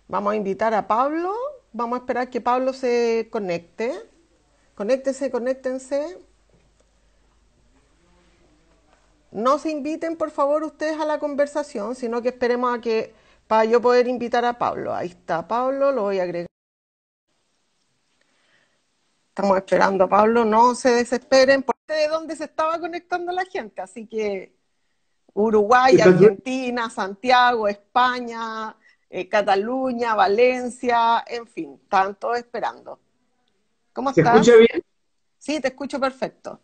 Vamos a invitar a Pablo. Vamos a esperar que Pablo se conecte. Conéctese, conéctense. No se inviten, por favor, ustedes a la conversación, sino que esperemos a que para yo poder invitar a Pablo. Ahí está Pablo, lo voy a agregar. Estamos esperando a Pablo, no se desesperen, porque de dónde se estaba conectando la gente. Así que Uruguay, Está todo- Argentina, Santiago, España, Cataluña, Valencia, en fin, estaban todos esperando. ¿Cómo ¿Se escucha estás? bien? Sí, te escucho perfecto.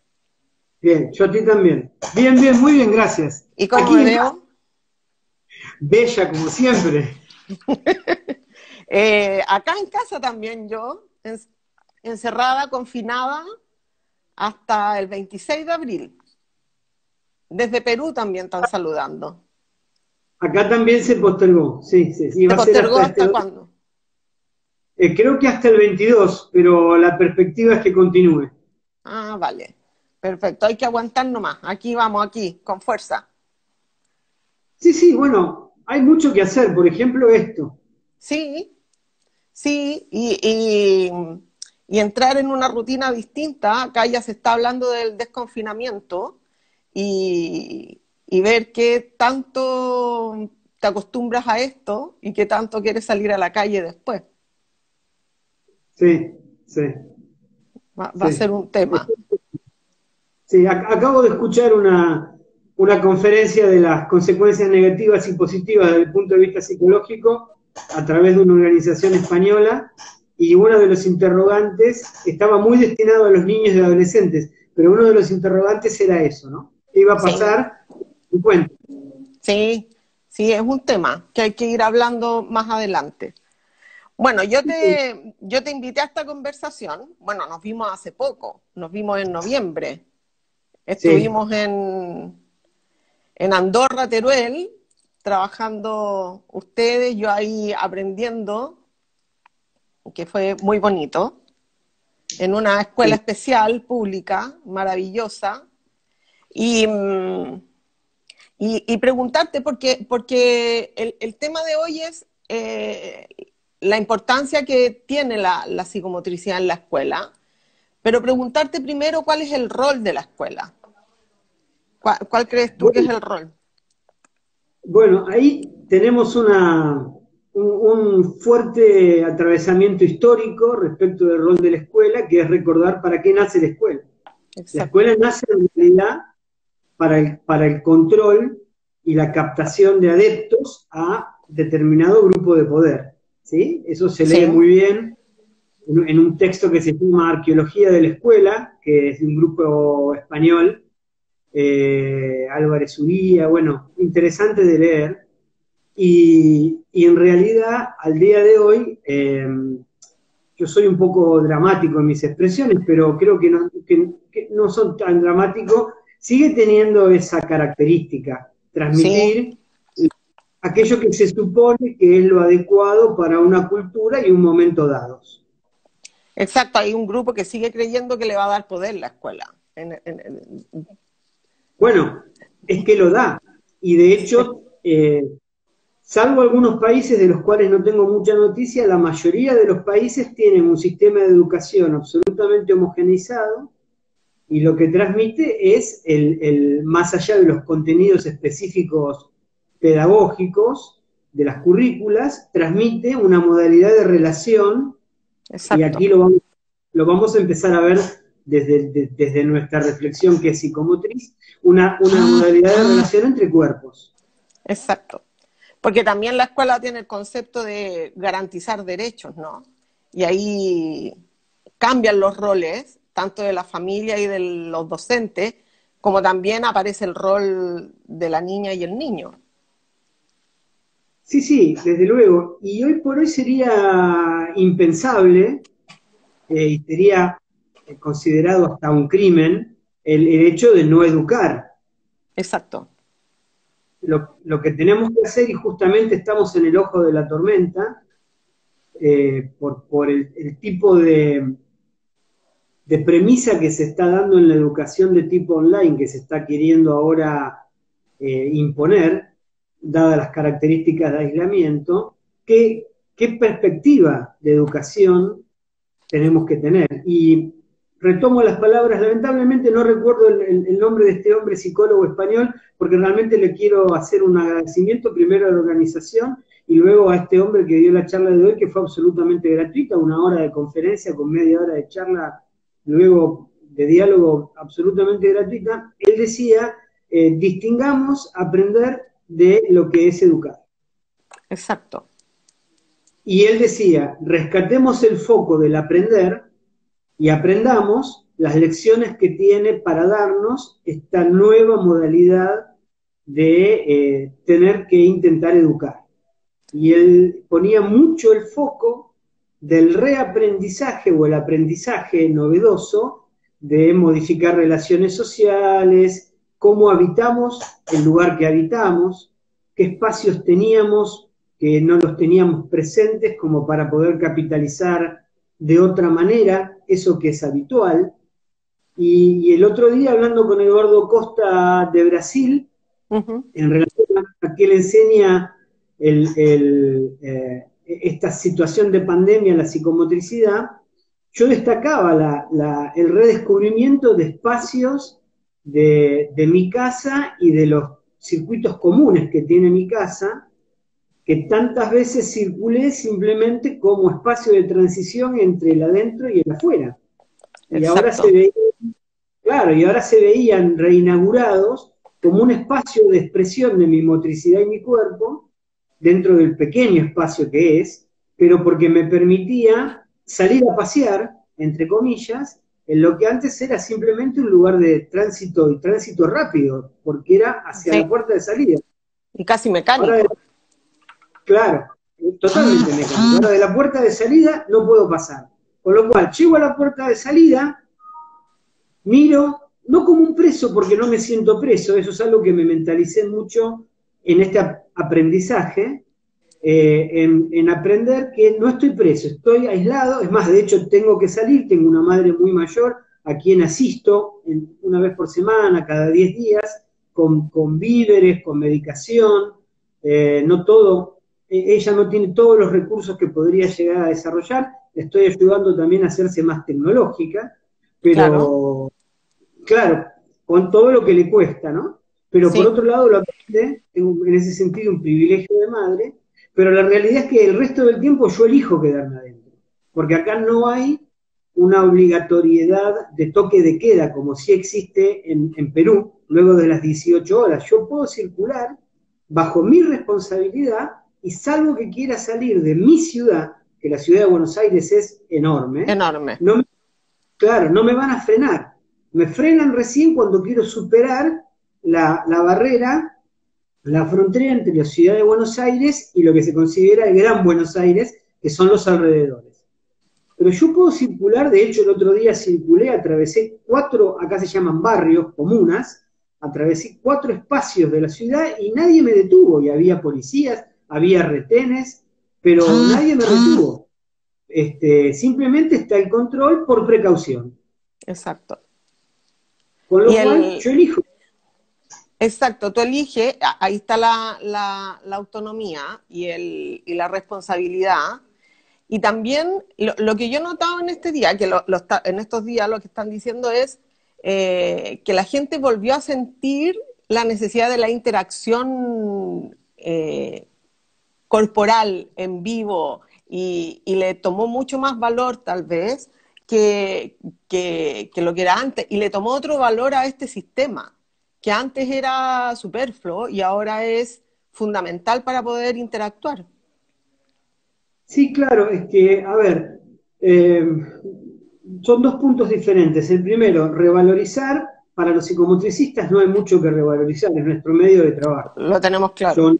Bien, yo a ti también. Bien, bien, muy bien, gracias. ¿Y cómo me Aquí en casa, veo? bella como siempre. Acá en casa también yo, encerrada, confinada, hasta el 26 de abril. Desde Perú también están saludando. Acá también se postergó, sí, sí, sí, ¿Se va a ser postergó hasta hasta cuándo? creo que hasta el 22, pero la perspectiva es que continúe. Ah, vale. Perfecto, hay que aguantar nomás. Aquí vamos, aquí, con fuerza. Sí, sí, bueno, hay mucho que hacer, por ejemplo, esto. Sí, sí, y entrar en una rutina distinta. Acá ya se está hablando del desconfinamiento y ver qué tanto te acostumbras a esto y qué tanto quieres salir a la calle después. Sí, sí, Va a ser sí. un tema. Sí, acabo de escuchar una conferencia de las consecuencias negativas y positivas desde el punto de vista psicológico a través de una organización española y uno de los interrogantes estaba muy destinado a los niños y adolescentes, pero uno de los interrogantes era eso, ¿no? ¿Qué iba a Sí, pasar? Y cuento. sí, sí, es un tema que hay que ir hablando más adelante. Bueno, yo te invité a esta conversación. Bueno, nos vimos hace poco, nos vimos en noviembre. Sí, Estuvimos en Andorra, Teruel, trabajando ustedes, yo ahí aprendiendo, que fue muy bonito, en una escuela sí. especial, pública, maravillosa. Y, y preguntarte, porque el tema de hoy es la importancia que tiene la psicomotricidad en la escuela, pero preguntarte primero cuál es el rol de la escuela. ¿Cuál crees tú que es Bueno, el rol? bueno, ahí tenemos un fuerte atravesamiento histórico respecto del rol de la escuela, que es recordar para qué nace la escuela. La Exacto. escuela nace en realidad para el control y la captación de adeptos a determinado grupo de poder. ¿Sí? Eso se lee Sí, muy bien en un texto que se llama Arqueología de la Escuela, que es de un grupo español, Álvarez Uría, bueno, interesante de leer. Y en realidad, al día de hoy, yo soy un poco dramático en mis expresiones, pero creo que no son tan dramáticos. Sigue teniendo esa característica, sí, transmitir aquello que se supone que es lo adecuado para una cultura y un momento dados. exacto. Hay un grupo que sigue creyendo que le va a dar poder la escuela. Bueno, es que lo da. Y de Sí, hecho, salvo algunos países de los cuales no tengo mucha noticia, la mayoría de los países tienen un sistema de educación absolutamente homogeneizado y lo que transmite es más allá de los contenidos específicos pedagógicos de las currículas, transmite una modalidad de relación, y exacto, aquí lo vamos a empezar a ver desde nuestra reflexión que es psicomotriz, una modalidad de relación entre cuerpos. exacto. Porque también la escuela tiene el concepto de garantizar derechos, ¿no? Y ahí cambian los roles, tanto de la familia y de los docentes, como también aparece el rol de la niña y el niño. Sí, sí, desde luego. Y hoy por hoy sería impensable, y sería considerado hasta un crimen el hecho de no educar. Exacto. Lo que tenemos que hacer, y justamente estamos en el ojo de la tormenta, por el tipo de premisa que se está dando en la educación de tipo online, que se está queriendo ahora imponer, dadas las características de aislamiento, ¿qué qué perspectiva de educación tenemos que tener. Y retomo las palabras, lamentablemente no recuerdo el nombre de este hombre psicólogo español, porque realmente le quiero hacer un agradecimiento primero a la organización y luego a este hombre que dio la charla de hoy, que fue absolutamente gratuita, 1 hora de conferencia con media hora de charla, luego de diálogo absolutamente gratuita. Él decía, distingamos aprender de lo que es educar. Exacto. Y él decía, rescatemos el foco del aprender y aprendamos las lecciones que tiene para darnos esta nueva modalidad de tener que intentar educar. Y él ponía mucho el foco del reaprendizaje o el aprendizaje novedoso de modificar relaciones sociales, cómo habitamos el lugar que habitamos, qué espacios teníamos que no los teníamos presentes como para poder capitalizar de otra manera eso que es habitual. Y el otro día, hablando con Eduardo Costa de Brasil, en relación a que él enseña esta situación de pandemia, la psicomotricidad, yo destacaba el redescubrimiento de espacios de mi casa y de los circuitos comunes que tiene mi casa, que tantas veces circulé simplemente como espacio de transición entre el adentro y el afuera. Y ahora y ahora se veían reinaugurados como un espacio de expresión de mi motricidad y mi cuerpo, dentro del pequeño espacio que es, pero porque me permitía salir a pasear, entre comillas, en lo que antes era simplemente un lugar de tránsito, y tránsito rápido, porque era hacia la puerta de salida. Y casi mecánico. Ahora, claro, totalmente mecánico. Ahora de la puerta de salida no puedo pasar. Con lo cual, llego a la puerta de salida, miro, no como un preso porque no me siento preso, eso es algo que me mentalicé mucho en este aprendizaje, en aprender que no estoy preso, estoy aislado, es más, de hecho tengo que salir, tengo una madre muy mayor a quien asisto una vez por semana, cada 10 días, con víveres, con medicación, no todo, ella no tiene todos los recursos que podría llegar a desarrollar, le estoy ayudando también a hacerse más tecnológica, pero claro, con todo lo que le cuesta, ¿no? Pero por otro lado lo aprende, tengo en ese sentido un privilegio de madre, pero la realidad es que el resto del tiempo yo elijo quedarme adentro, porque acá no hay una obligatoriedad de toque de queda, como sí existe en Perú, luego de las 18 horas. Yo puedo circular bajo mi responsabilidad y salvo que quiera salir de mi ciudad, que la ciudad de Buenos Aires es enorme, claro, no me van a frenar. Me frenan recién cuando quiero superar la barrera, la frontera entre la ciudad de Buenos Aires y lo que se considera el Gran Buenos Aires, que son los alrededores. Pero yo puedo circular, de hecho el otro día circulé, atravesé 4, acá se llaman barrios, comunas, atravesé 4 espacios de la ciudad y nadie me detuvo, y había policías, había retenes, pero nadie me retuvo. Simplemente está el control por precaución. Exacto. Con lo cual, yo elijo. Exacto, tú eliges, ahí está la autonomía y la responsabilidad. Y también lo que yo he notado en este día, que en estos días lo que están diciendo es que la gente volvió a sentir la necesidad de la interacción corporal en vivo y le tomó mucho más valor tal vez que lo que era antes, y le tomó otro valor a este sistema, que antes era superfluo y ahora es fundamental para poder interactuar. Sí, claro, es que, a ver, son 2 puntos diferentes. El primero, revalorizar, para los psicomotricistas no hay mucho que revalorizar, es nuestro medio de trabajo. Lo tenemos claro.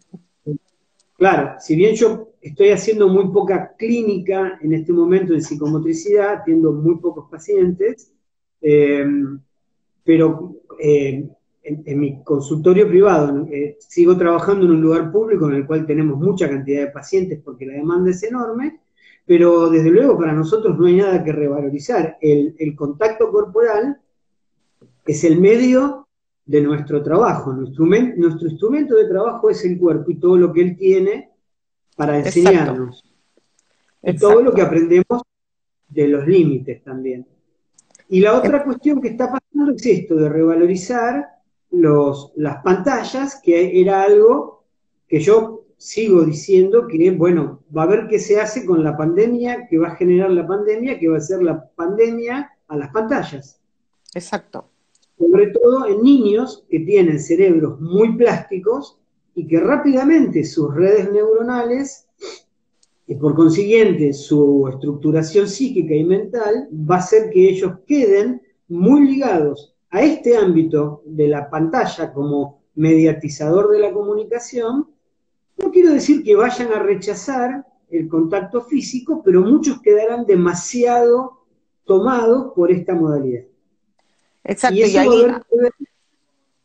Claro, si bien yo estoy haciendo muy poca clínica en este momento de psicomotricidad, atiendo muy pocos pacientes, pero en mi consultorio privado sigo trabajando en un lugar público en el cual tenemos mucha cantidad de pacientes porque la demanda es enorme, pero desde luego para nosotros no hay nada que revalorizar. El contacto corporal es el medio de nuestro trabajo. Nuestro instrumento de trabajo es el cuerpo y todo lo que él tiene para enseñarnos. y todo lo que Exacto. aprendemos de los límites también. Y la En- otra cuestión que está pasando es esto de revalorizar las pantallas, que era algo que yo sigo diciendo que, bueno, va a ver qué se hace con la pandemia, que va a generar la pandemia, que va a ser la pandemia a las pantallas. Exacto. Sobre todo en niños que tienen cerebros muy plásticos y que rápidamente sus redes neuronales y por consiguiente su estructuración psíquica y mental va a hacer que ellos queden muy ligados a este ámbito de la pantalla como mediatizador de la comunicación. No quiero decir que vayan a rechazar el contacto físico, pero muchos quedarán demasiado tomados por esta modalidad. Y Exacto. Y eso va a ahí haber que ver.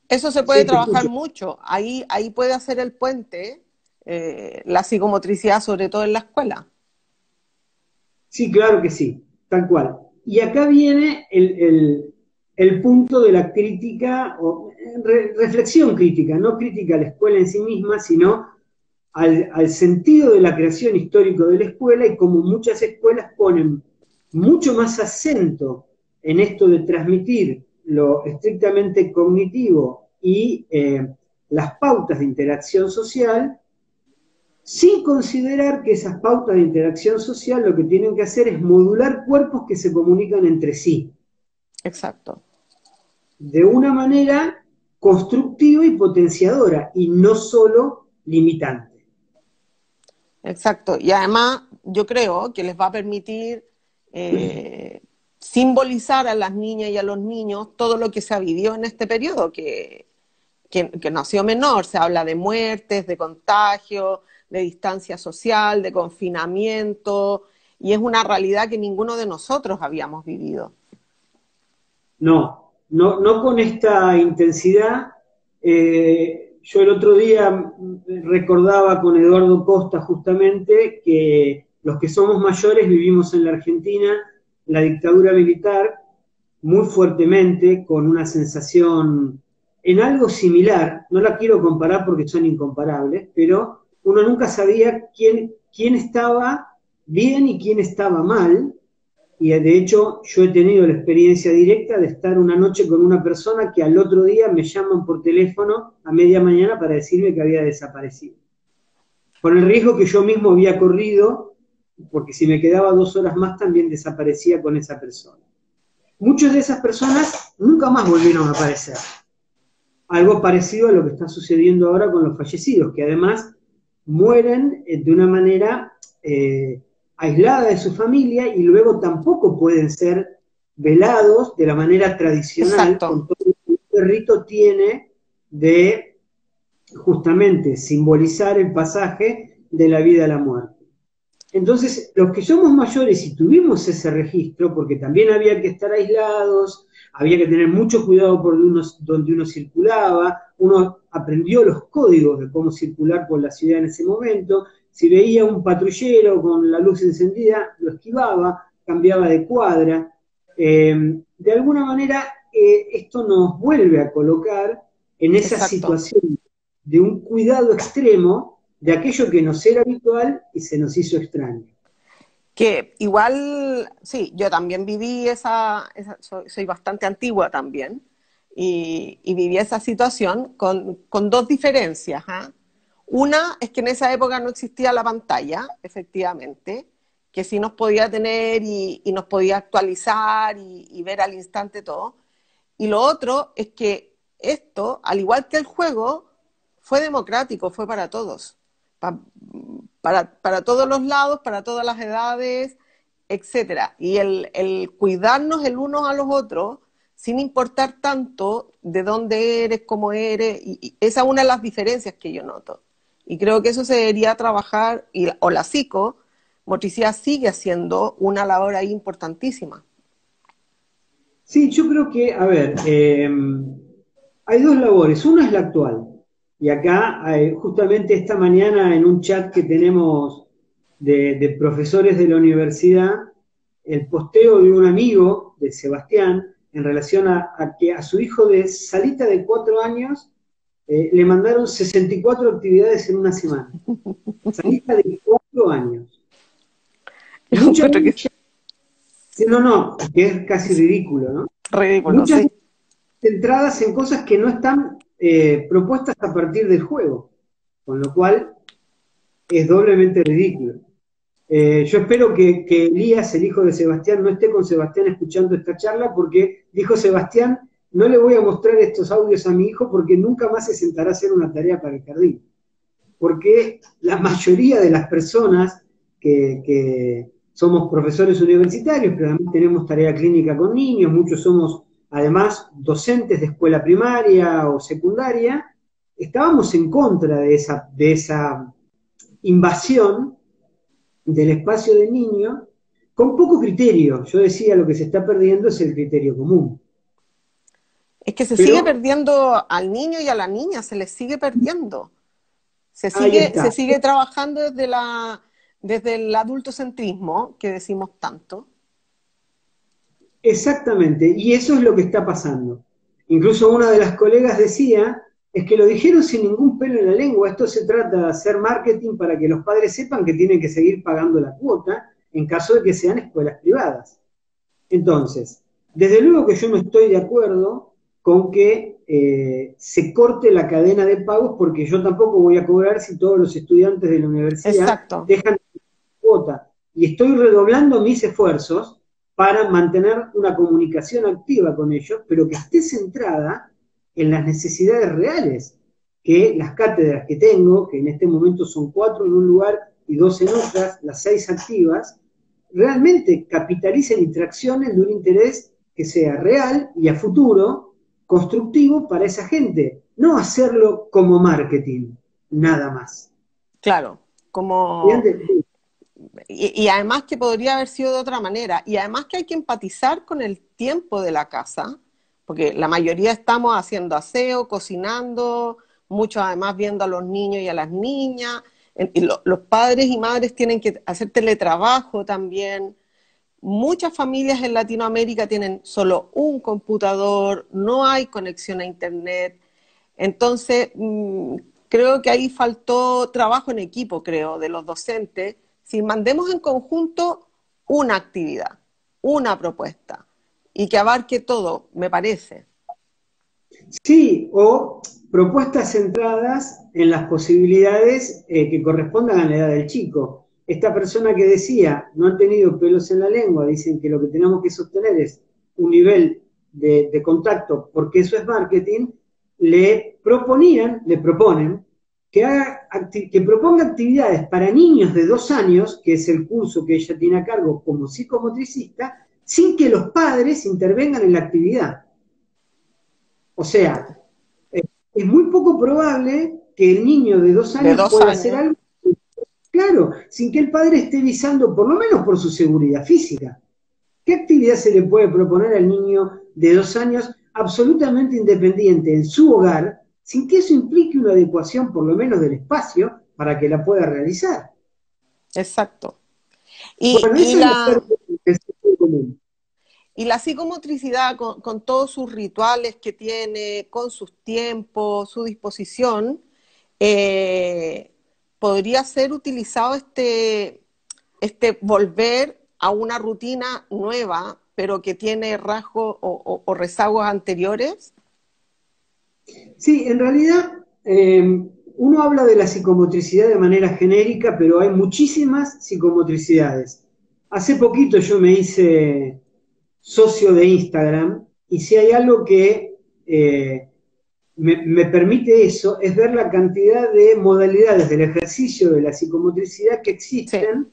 eso se puede Sí, te trabajar escucho. mucho. Ahí puede hacer el puente, la psicomotricidad, sobre todo en la escuela. Sí, claro que sí, tal cual. Y acá viene el punto de la crítica, o reflexión crítica, no crítica a la escuela en sí misma, sino al sentido de la creación histórico de la escuela y como muchas escuelas ponen mucho más acento en esto de transmitir lo estrictamente cognitivo y las pautas de interacción social, sin considerar que esas pautas de interacción social lo que tienen que hacer es modular cuerpos que se comunican entre sí, Exacto. de una manera constructiva y potenciadora, y no solo limitante. Exacto. Y además, yo creo que les va a permitir eh, simbolizar a las niñas y a los niños todo lo que se ha vivido en este periodo, que no ha sido menor. Se habla de muertes, de contagio, de distancia social, de confinamiento, y es una realidad que ninguno de nosotros habíamos vivido. No, no, no con esta intensidad. Yo el otro día recordaba con Eduardo Costa justamente que los que somos mayores vivimos en la Argentina la dictadura militar muy fuertemente, con una sensación en algo similar. No la quiero comparar porque son incomparables, pero uno nunca sabía quién estaba bien y quién estaba mal, y de hecho yo he tenido la experiencia directa de estar una noche con una persona que al otro día me llaman por teléfono a media mañana para decirme que había desaparecido. Con el riesgo que yo mismo había corrido, porque si me quedaba 2 horas más también desaparecía con esa persona. Muchas de esas personas nunca más volvieron a aparecer. Algo parecido a lo que está sucediendo ahora con los fallecidos, que además mueren de una manera aislada de su familia y luego tampoco pueden ser velados de la manera tradicional, Exacto, con todo lo que este rito tiene de justamente simbolizar el pasaje de la vida a la muerte. Entonces, los que somos mayores y tuvimos ese registro, porque también había que estar aislados, había que tener mucho cuidado por donde uno circulaba, uno aprendió los códigos de cómo circular por la ciudad en ese momento, si veía un patrullero con la luz encendida, lo esquivaba, cambiaba de cuadra. De alguna manera, esto nos vuelve a colocar en esa exacto. situación de un cuidado extremo de aquello que nos era habitual y se nos hizo extraño. Que igual, sí, yo también viví soy bastante antigua también, y viví esa situación con dos diferencias. ¿Ah? Una es que en esa época no existía la pantalla, efectivamente, que sí nos podía tener y nos podía actualizar y ver al instante todo. Y lo otro es que esto, al igual que el juego, fue democrático, fue para todos, pa- para todos los lados, para todas las edades, etcétera. Y el cuidarnos el uno a los otros, sin importar tanto de dónde eres, cómo eres, y esa es una de las diferencias que yo noto. Y creo que eso se debería trabajar, o la psicomotricidad sigue haciendo una labor ahí importantísima. Sí, yo creo que, a ver, hay dos labores. Una es la actual. Y acá, justamente esta mañana, en un chat que tenemos de profesores de la universidad, el posteo de un amigo de Sebastián en relación a que a su hijo de Salita de 4 años le mandaron 64 actividades en una semana. Salita de 4 años. encuentro que es Sí, no, que es casi ridículo, ¿no? ridículo, Muchas sí. centradas en cosas que no están propuestas a partir del juego, con lo cual es doblemente ridículo. Yo espero que Elías, el hijo de Sebastián, no esté con Sebastián escuchando esta charla, porque dijo Sebastián, no le voy a mostrar estos audios a mi hijo porque nunca más se sentará a hacer una tarea para el jardín. Porque la mayoría de las personas que somos profesores universitarios, pero además tenemos tarea clínica con niños, muchos somos además docentes de escuela primaria o secundaria, estábamos en contra de esa invasión del espacio del niño con poco criterio. Yo decía, lo que se está perdiendo es el criterio común. Es que se sigue Pero perdiendo al niño y a la niña, se les sigue perdiendo. ahí Se está. sigue trabajando desde el adultocentrismo, que decimos tanto. Exactamente, y eso es lo que está pasando. Incluso una de las colegas decía, es que lo dijeron sin ningún pelo en la lengua, esto se trata de hacer marketing para que los padres sepan que tienen que seguir pagando la cuota en caso de que sean escuelas privadas. Entonces, desde luego que yo no estoy de acuerdo con que se corte la cadena de pagos, porque yo tampoco voy a cobrar si todos los estudiantes de la universidad Exacto, dejan cuota. Y estoy redoblando mis esfuerzos para mantener una comunicación activa con ellos, pero que esté centrada en las necesidades reales, que las cátedras que tengo, que en este momento son 4 en un lugar y 2 en otras, las 6 activas, realmente capitalicen y traccionen de un interés que sea real y a futuro constructivo para esa gente, no hacerlo como marketing, nada más. claro. Como, ¿Entiendes? y además que podría haber sido de otra manera. Y además que hay que empatizar con el tiempo de la casa, porque la mayoría estamos haciendo aseo, cocinando, muchos además viendo a los niños y a las niñas. Y los padres y madres tienen que hacer teletrabajo también. Muchas familias en Latinoamérica tienen solo un computador, no hay conexión a internet. Entonces, creo que ahí faltó trabajo en equipo, creo, de los docentes. Si mandemos en conjunto una actividad, una propuesta, y que abarque todo, me parece. Sí, o propuestas centradas en las posibilidades que correspondan a la edad del chico. Esta persona que decía, no han tenido pelos en la lengua, dicen que lo que tenemos que sostener es un nivel de contacto, porque eso es marketing, le proponen que proponga actividades para niños de 2 años, que es el curso que ella tiene a cargo como psicomotricista, sin que los padres intervengan en la actividad. O sea, es muy poco probable que el niño de 2 De años dos pueda hacer años, algo, claro, sin que el padre esté visando, por lo menos por su seguridad física. ¿Qué actividad se le puede proponer al niño de 2 años absolutamente independiente en su hogar, sin que eso implique una adecuación por lo menos del espacio para que la pueda realizar? exacto. Y, Bueno, y eso es lo la, que es sentido común. y la psicomotricidad, con todos sus rituales que tiene, con sus tiempos, su disposición, eh, podría ser utilizado este volver a una rutina nueva, pero que tiene rasgos o rezagos anteriores. Sí, en realidad uno habla de la psicomotricidad de manera genérica, pero hay muchísimas psicomotricidades. Hace poquito yo me hice socio de Instagram y si hay algo que me permite eso, es ver la cantidad de modalidades del ejercicio de la psicomotricidad que Sí, existen,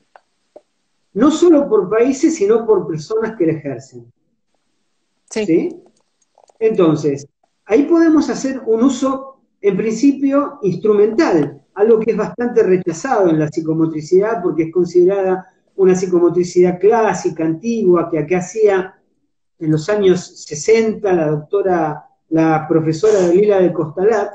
no solo por países, sino por personas que la ejercen. sí, ¿Sí? Entonces, ahí podemos hacer un uso, en principio, instrumental, algo que es bastante rechazado en la psicomotricidad porque es considerada una psicomotricidad clásica, antigua, que acá hacía en los años 60 la profesora Dalila de Costalat,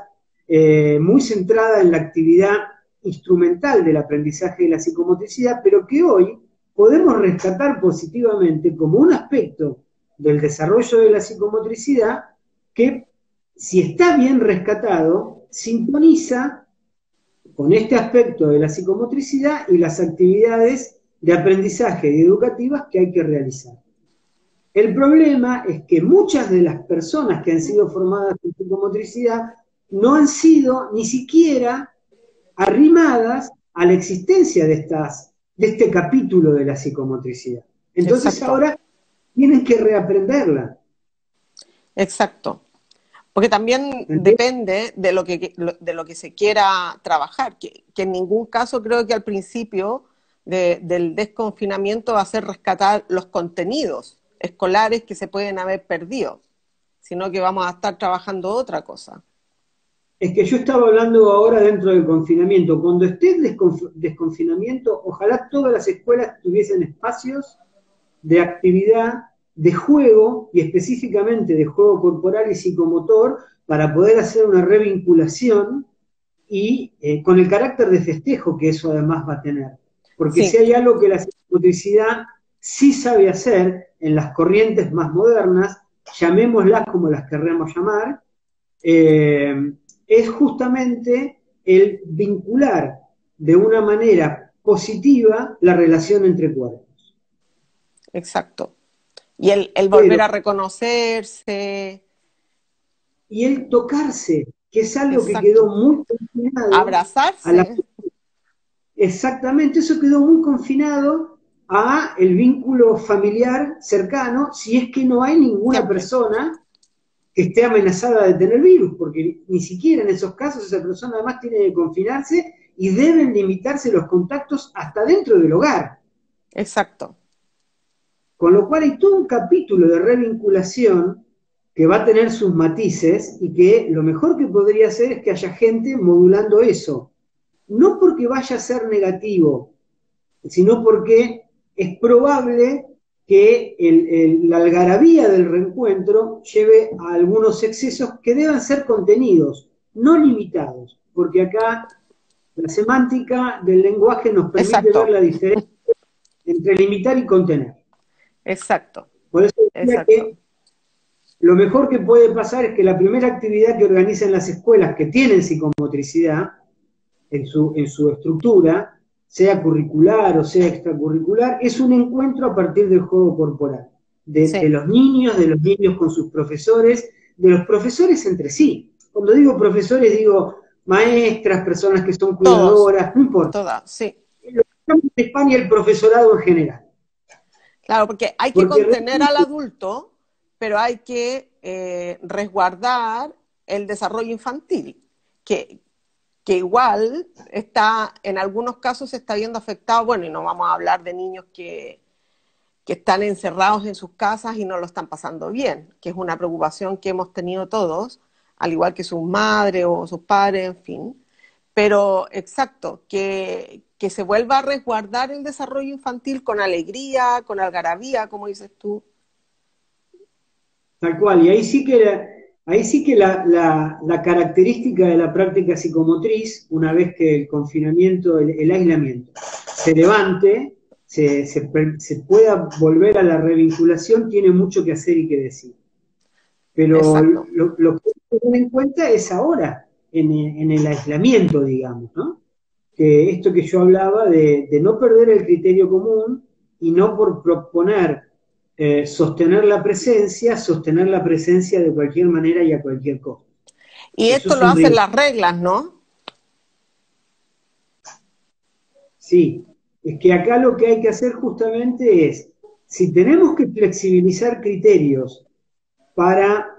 muy centrada en la actividad instrumental del aprendizaje de la psicomotricidad, pero que hoy podemos rescatar positivamente como un aspecto del desarrollo de la psicomotricidad que, si está bien rescatado, sintoniza con este aspecto de la psicomotricidad y las actividades de aprendizaje y educativas que hay que realizar. El problema es que muchas de las personas que han sido formadas en psicomotricidad no han sido ni siquiera arrimadas a la existencia de este capítulo de la psicomotricidad. Entonces Exacto. ahora tienen que reaprenderla. Exacto. Porque también ¿Entiendes? depende de lo que se quiera trabajar, que en ningún caso creo que al principio del desconfinamiento va a ser rescatar los contenidos escolares que se pueden haber perdido, sino que vamos a estar trabajando otra cosa. Es que yo estaba hablando ahora dentro del confinamiento. Cuando esté el desconfinamiento, ojalá todas las escuelas tuviesen espacios de actividad, de juego, y específicamente de juego corporal y psicomotor, para poder hacer una revinculación y con el carácter de festejo que eso además va a tener. Porque Sí, si hay algo que la psicomotricidad sí sabe hacer en las corrientes más modernas, llamémoslas como las querramos llamar, es justamente el vincular de una manera positiva la relación entre cuerpos. exacto. Y el volver Pero, a reconocerse, y el tocarse, que es algo que quedó exacto. muy confinado a la... Abrazarse, Exactamente, eso quedó muy confinado a el vínculo familiar cercano, si es que no hay ninguna siempre. persona que esté amenazada de tener virus, porque ni siquiera en esos casos esa persona además tiene que confinarse y deben limitarse los contactos hasta dentro del hogar. Exacto. Con lo cual hay todo un capítulo de revinculación que va a tener sus matices y que lo mejor que podría hacer es que haya gente modulando eso. No porque vaya a ser negativo, sino porque es probable que la algarabía del reencuentro lleve a algunos excesos que deban ser contenidos, no limitados, porque acá la semántica del lenguaje nos permite ver Exacto. la diferencia entre limitar y contener. Exacto. Por eso decía Exacto. que lo mejor que puede pasar es que la primera actividad que organizan las escuelas que tienen psicomotricidad en su estructura, sea curricular o sea extracurricular, es un encuentro a partir del juego corporal, de Sí. los niños con sus profesores, de los profesores entre sí. Cuando digo profesores digo maestras, personas que son Todos. cuidadoras, no importa. Todas. Sí. Lo que estamos en España el profesorado en general. Claro, porque hay que Porque contener al adulto, pero hay que resguardar el desarrollo infantil, que, que igual está, en algunos casos se está viendo afectado, bueno, y no vamos a hablar de niños que están encerrados en sus casas y no lo están pasando bien, que es una preocupación que hemos tenido todos, al igual que sus madres o sus padres, en fin. Pero exacto, que se vuelva a resguardar el desarrollo infantil con alegría, con algarabía, como dices tú. tal cual, y ahí sí que la característica de la práctica psicomotriz, una vez que el confinamiento, el aislamiento, se levante, se pueda volver a la revinculación, tiene mucho que hacer y que decir. Pero Exacto, lo que hay que tener en cuenta es ahora, en el aislamiento, digamos, ¿no? Que esto que yo hablaba de no perder el criterio común y no por proponer sostener la presencia de cualquier manera y a cualquier costo. y Eso esto es lo un hacen riesgo. las reglas, ¿no? Sí, es que acá lo que hay que hacer justamente es, si tenemos que flexibilizar criterios para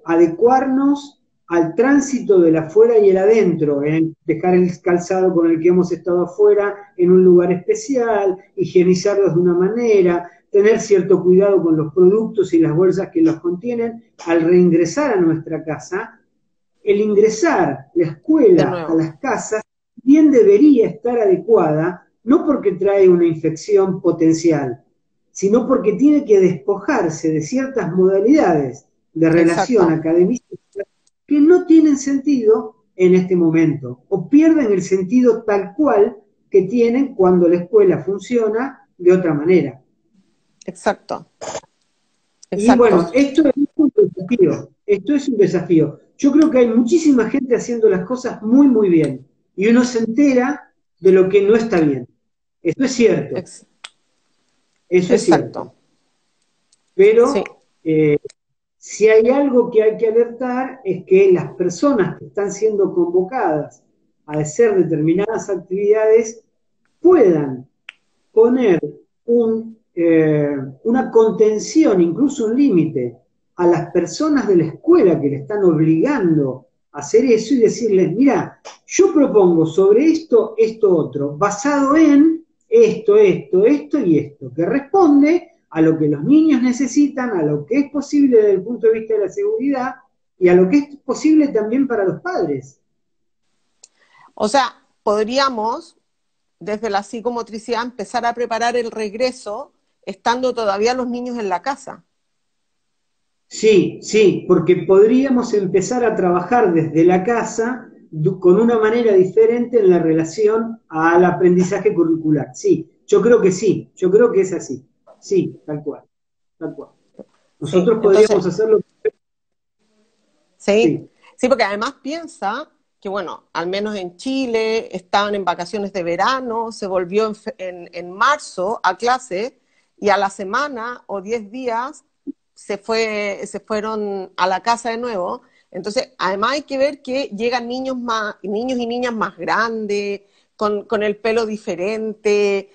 adecuarnos al tránsito del afuera y el adentro, en dejar el calzado con el que hemos estado afuera en un lugar especial, higienizarlos de una manera, tener cierto cuidado con los productos y las bolsas que los contienen, al reingresar a nuestra casa, el ingresar la De escuela a nuevo. las casas bien debería estar adecuada, no porque trae una infección potencial, sino porque tiene que despojarse de ciertas modalidades de relación Exacto, académica que no tienen sentido en este momento, o pierden el sentido tal cual que tienen cuando la escuela funciona de otra manera. exacto, Y exacto. bueno, esto es un desafío. Yo creo que hay muchísima gente haciendo las cosas muy, muy bien, y uno se entera de lo que no está bien. Eso es cierto, Ex- eso es cierto. exacto. Sí. Pero si hay algo que hay que alertar es que las personas que están siendo convocadas a hacer determinadas actividades puedan poner una contención, incluso un límite, a las personas de la escuela que le están obligando a hacer eso y decirles, mira, yo propongo sobre esto, esto otro, basado en esto y esto, que responde a lo que los niños necesitan, a lo que es posible desde el punto de vista de la seguridad y a lo que es posible también para los padres. O sea, podríamos, desde la psicomotricidad, empezar a preparar el regreso estando todavía los niños en la casa. Sí, sí, porque podríamos empezar a trabajar desde la casa con una manera diferente en la relación al aprendizaje curricular. Sí, yo creo que sí, yo creo que es así. Sí, tal cual, tal cual. Sí, Nosotros entonces, podríamos hacerlo. sí, Sí, sí, porque además piensa que, bueno, al menos en Chile estaban en vacaciones de verano, se volvió en marzo a clase y a la semana o 10 días se fueron a la casa de nuevo. Entonces, además hay que ver que llegan niños y niñas más grandes, con el pelo diferente,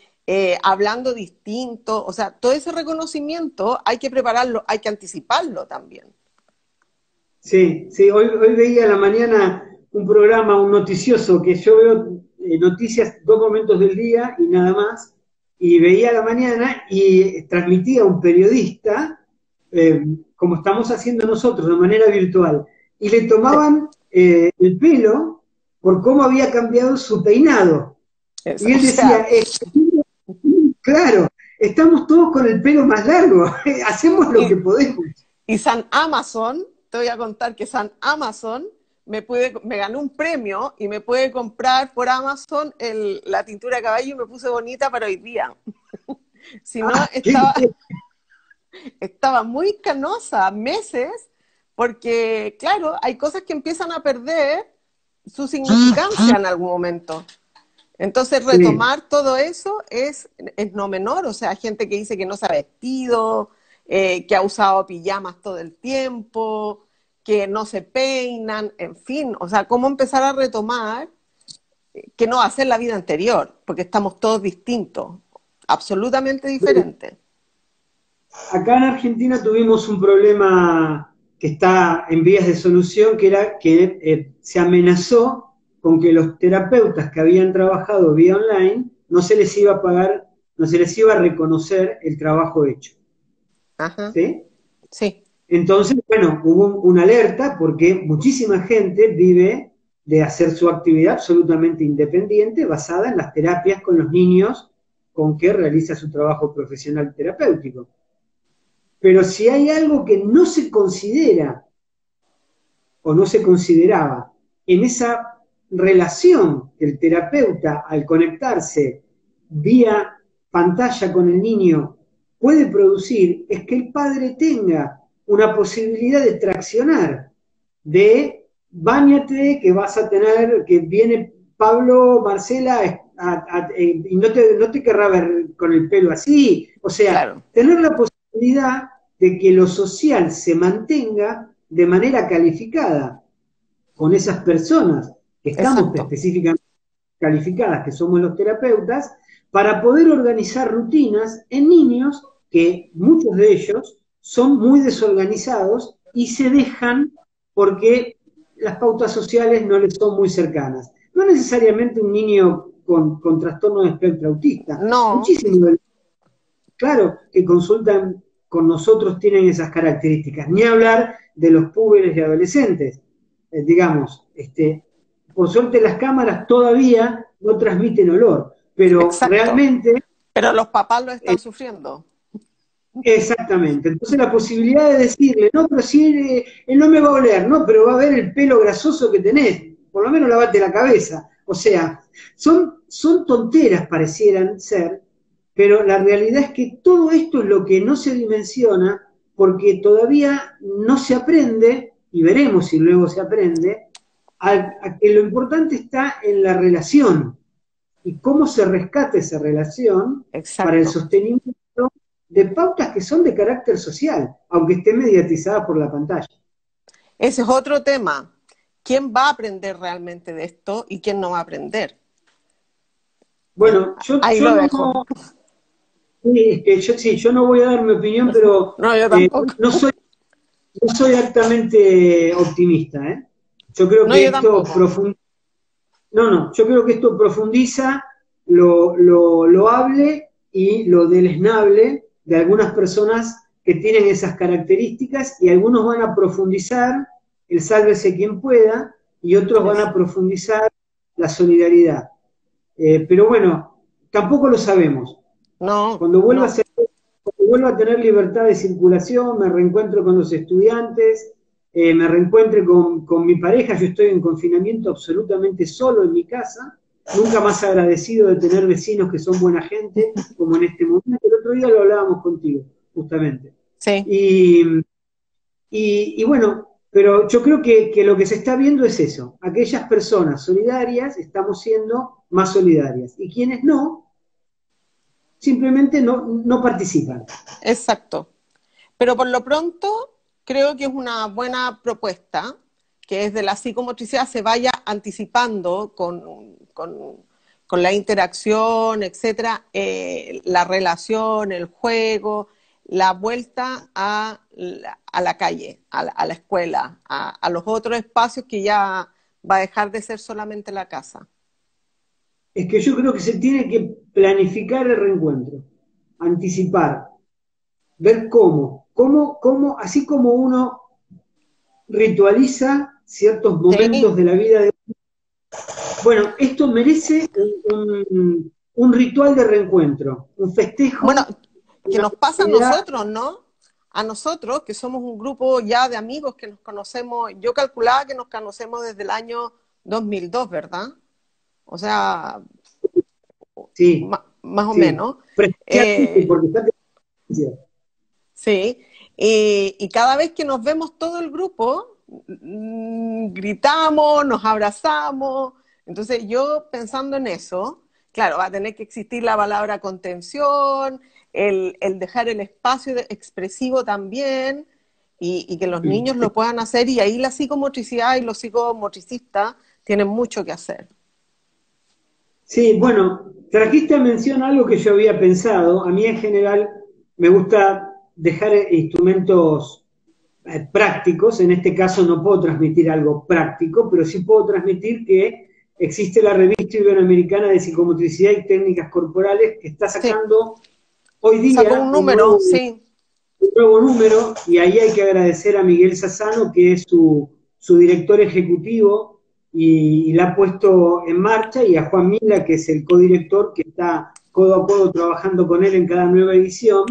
hablando distinto. O sea, todo ese reconocimiento hay que prepararlo, hay que anticiparlo también. sí, sí. Hoy veía a la mañana un programa, un noticioso, que yo veo noticias 2 momentos del día y nada más, y veía a la mañana y transmitía un periodista eh, como estamos haciendo nosotros, de manera virtual, y le tomaban el pelo por cómo había cambiado su peinado. Y O él decía, sea, claro, estamos todos con el pelo más largo, hacemos lo que y, podemos. y San Amazon, te voy a contar que San Amazon me ganó un premio y me puede comprar por Amazon la tintura de caballo y me puse bonita para hoy día. Si no, Ah, qué bien. estaba muy canosa meses, porque claro, hay cosas que empiezan a perder su significancia en algún momento. Entonces, Sí, retomar todo eso es no menor, o sea, gente que dice que no se ha vestido, que ha usado pijamas todo el tiempo, que no se peinan, en fin, o sea, cómo empezar a retomar que no va a ser la vida anterior, porque estamos todos distintos, absolutamente diferentes. acá en Argentina tuvimos un problema que está en vías de solución, que era que se amenazó con que los terapeutas que habían trabajado vía online no se les iba a pagar, no se les iba a reconocer el trabajo hecho. Ajá, ¿Sí? sí, Entonces, bueno, hubo una alerta porque muchísima gente vive de hacer su actividad absolutamente independiente basada en las terapias con los niños con que realiza su trabajo profesional terapéutico. Pero si hay algo que no se considera o no se consideraba en esa relación que el terapeuta al conectarse vía pantalla con el niño puede producir, es que el padre tenga una posibilidad de traccionar, de báñate, que vas a tener, que viene Pablo, Marcela, y no te querrá ver con el pelo así. O sea, claro, tener la posibilidad de que lo social se mantenga de manera calificada con esas personas que estamos exacto. específicamente calificadas, que somos los terapeutas, para poder organizar rutinas en niños que muchos de ellos son muy desorganizados y se dejan porque las pautas sociales no les son muy cercanas. No necesariamente un niño con trastorno de espectro autista, No, muchísimos, claro, que consultan con nosotros tienen esas características. Ni hablar de los púberes y adolescentes. Digamos, por suerte las cámaras todavía no transmiten olor, pero exacto. realmente, Pero los papás lo eh, están sufriendo. exactamente. Entonces la posibilidad de decirle, no, pero si él no me va a oler, no, pero va a ver el pelo grasoso que tenés, por lo menos lavate la cabeza. O sea, son tonteras parecieran ser, pero la realidad es que todo esto es lo que no se dimensiona porque todavía no se aprende, y veremos si luego se aprende, a que lo importante está en la relación. y cómo se rescata esa relación para el Exacto. sostenimiento de pautas que son de carácter social, aunque esté mediatizada por la pantalla. Ese es otro tema. ¿Quién va a aprender realmente de esto y quién no va a aprender? Bueno, yo, Ahí yo lo dejo. no, sí, es que yo, sí, yo no voy a dar mi opinión, pero No, yo tampoco. no soy, no soy altamente optimista, ¿eh? Yo creo No, que yo esto tampoco. yo creo que esto profundiza lo loable y lo deleznable de algunas personas que tienen esas características y algunos van a profundizar el sálvese quien pueda y otros van a profundizar la solidaridad. Pero bueno, tampoco lo sabemos. No, Cuando vuelva a no. ser, cuando vuelva a tener libertad de circulación, me reencuentro con los estudiantes, me reencuentre con mi pareja, yo estoy en confinamiento absolutamente solo en mi casa, nunca más agradecido de tener vecinos que son buena gente, como en este momento. El otro día lo hablábamos contigo, justamente. Sí, Y, y bueno, pero yo creo que lo que se está viendo es eso. Aquellas personas solidarias estamos siendo más solidarias. Y quienes no, simplemente no participan. exacto. Pero por lo pronto creo que es una buena propuesta que desde la psicomotricidad se vaya anticipando con la interacción, etcétera, la relación, el juego, la vuelta a la calle, a la escuela, a los otros espacios que ya va a dejar de ser solamente la casa. Es que yo creo que se tiene que planificar el reencuentro, anticipar, ver así como uno ritualiza ciertos momentos Sí, de la vida de... Bueno, esto merece un ritual de reencuentro, un bueno, festejo, que una nos pasa a actividad. nosotros, ¿no? A nosotros, que somos un grupo ya de amigos que nos conocemos, yo calculaba que nos conocemos desde el año 2002, ¿verdad? O sea, Sí, más o sí, menos. presencialmente, Eh, porque está sí, y cada vez que nos vemos todo el grupo, gritamos, nos abrazamos. Entonces yo pensando en eso, claro, va a tener que existir la palabra contención, el dejar el espacio expresivo también, y que los niños lo puedan hacer, y ahí la psicomotricidad y los psicomotricistas tienen mucho que hacer. Sí, bueno, trajiste a mención algo que yo había pensado. A mí en general me gusta dejar instrumentos prácticos. En este caso no puedo transmitir algo práctico, pero sí puedo transmitir que existe la revista iberoamericana de psicomotricidad y técnicas corporales que está Sí, sacando hoy sacó día un número, sí, un nuevo número, y ahí hay que agradecer a Miguel Sassano, que es su director ejecutivo, y la ha puesto en marcha, y a Juan Mila, que es el codirector, que está codo a codo trabajando con él en cada nueva edición,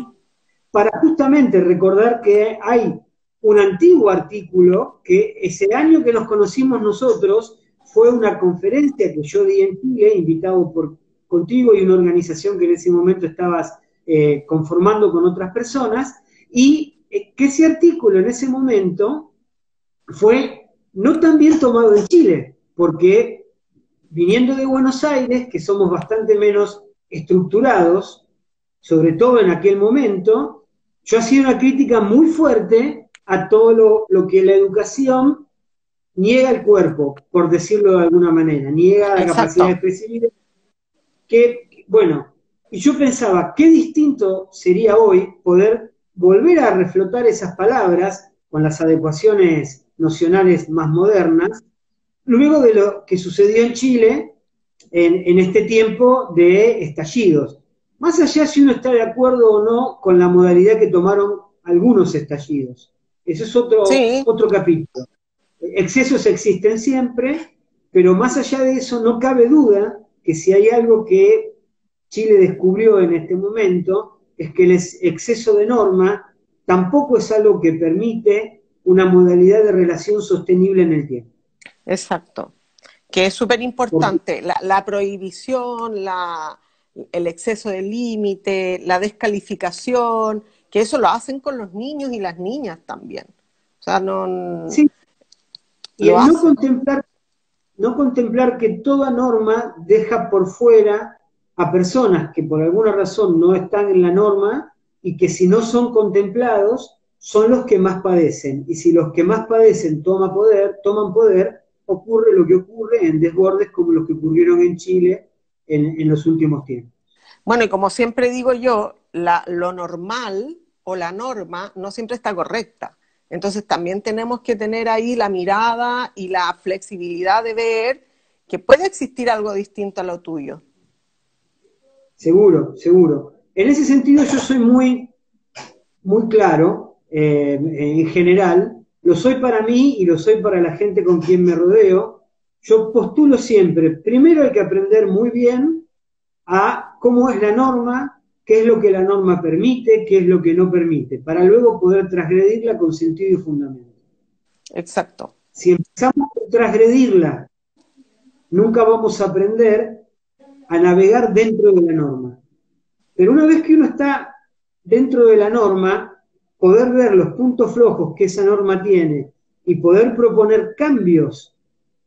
para justamente recordar que hay un antiguo artículo que ese año que nos conocimos nosotros fue una conferencia que yo di en Chile, invitado contigo y una organización que en ese momento estabas conformando con otras personas, y que ese artículo en ese momento fue no tan bien tomado en Chile, porque viniendo de Buenos Aires, que somos bastante menos estructurados, sobre todo en aquel momento, yo hacía una crítica muy fuerte a todo lo que la educación niega al cuerpo, por decirlo de alguna manera, niega la capacidad de exacto. expresividad, que, bueno, y yo pensaba, qué distinto sería hoy poder volver a reflotar esas palabras con las adecuaciones nocionales más modernas, luego de lo que sucedió en Chile en este tiempo de estallidos. Más allá si uno está de acuerdo o no con la modalidad que tomaron algunos estallidos. Ese es Sí, otro capítulo. Excesos existen siempre, pero más allá de eso no cabe duda que si hay algo que Chile descubrió en este momento es que el exceso de norma tampoco es algo que permite una modalidad de relación sostenible en el tiempo. exacto. Que es súper Porque importante, la prohibición, el exceso de límite, la descalificación, que eso lo hacen con los niños y las niñas también. O sea, no sí, y lo el no hacen. contemplar no contemplar que toda norma deja por fuera a personas que por alguna razón no están en la norma y que si no son contemplados son los que más padecen. Y si los que más padecen toman poder, ocurre lo que ocurre en desbordes como los que ocurrieron en Chile en los últimos tiempos. Bueno, y como siempre digo yo, lo normal o la norma no siempre está correcta. Entonces también tenemos que tener ahí la mirada y la flexibilidad de ver que puede existir algo distinto a lo tuyo. Seguro, seguro. En ese sentido yo soy muy, muy claro, en general, lo soy para mí y lo soy para la gente con quien me rodeo. Yo postulo siempre, primero hay que aprender muy bien a cómo es la norma, qué es lo que la norma permite, qué es lo que no permite, para luego poder transgredirla con sentido y fundamento. Exacto. Si empezamos a transgredirla, nunca vamos a aprender a navegar dentro de la norma. Pero una vez que uno está dentro de la norma, poder ver los puntos flojos que esa norma tiene y poder proponer cambios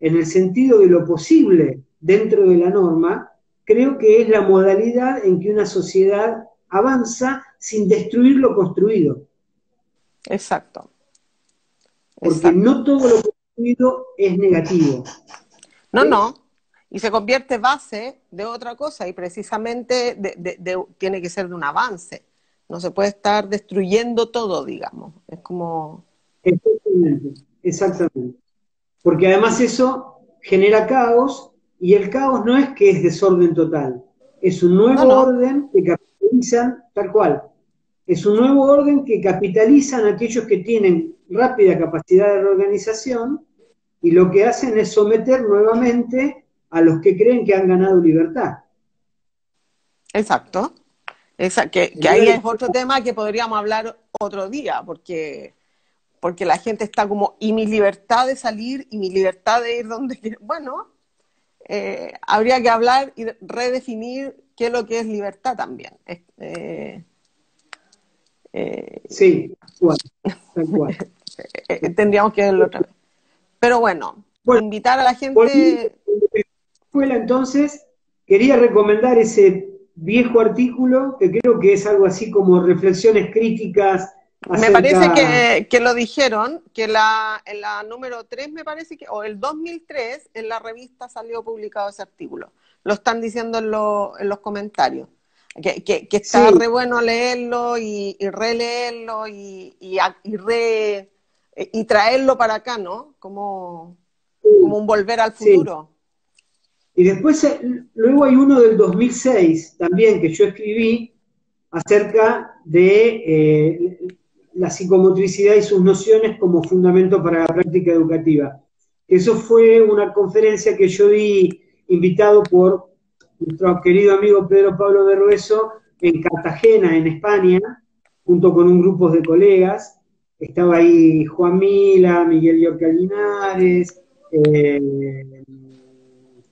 en el sentido de lo posible dentro de la norma, creo que es la modalidad en que una sociedad avanza sin destruir lo construido. Exacto. Porque no todo lo construido es negativo. No, no. Y se convierte base de otra cosa y precisamente tiene que ser de un avance. No se puede estar destruyendo todo, digamos. Es como... Exactamente, exactamente. Porque además eso genera caos y el caos no es que es desorden total, es un nuevo orden que capitalizan, tal cual, es un nuevo orden que capitalizan aquellos que tienen rápida capacidad de reorganización y lo que hacen es someter nuevamente a los que creen que han ganado libertad. Exacto. Que ahí es otro tema que podríamos hablar otro día, porque la gente está como, y mi libertad de salir, y mi libertad de ir donde quiera. Bueno, habría que hablar y redefinir qué es lo que es libertad también. Sí, tal cual. Tendríamos que verlo otra vez. Pero bueno, invitar a la gente... Escuela, entonces, quería recomendar ese viejo artículo, que creo que es algo así como reflexiones críticas. Me parece que lo dijeron, que en la número 3 me parece que, o el 2003, en la revista salió publicado ese artículo. Lo están diciendo en los comentarios. Que está re bueno leerlo y releerlo y traerlo para acá, ¿no? Como un volver al futuro. Sí. Y después, luego hay uno del 2006 también que yo escribí acerca de la psicomotricidad y sus nociones como fundamento para la práctica educativa. Eso fue una conferencia que yo di invitado por nuestro querido amigo Pedro Pablo Berrueso en Cartagena, en España, junto con un grupo de colegas. Estaba ahí Juan Mila, Miguel Yorca Linares,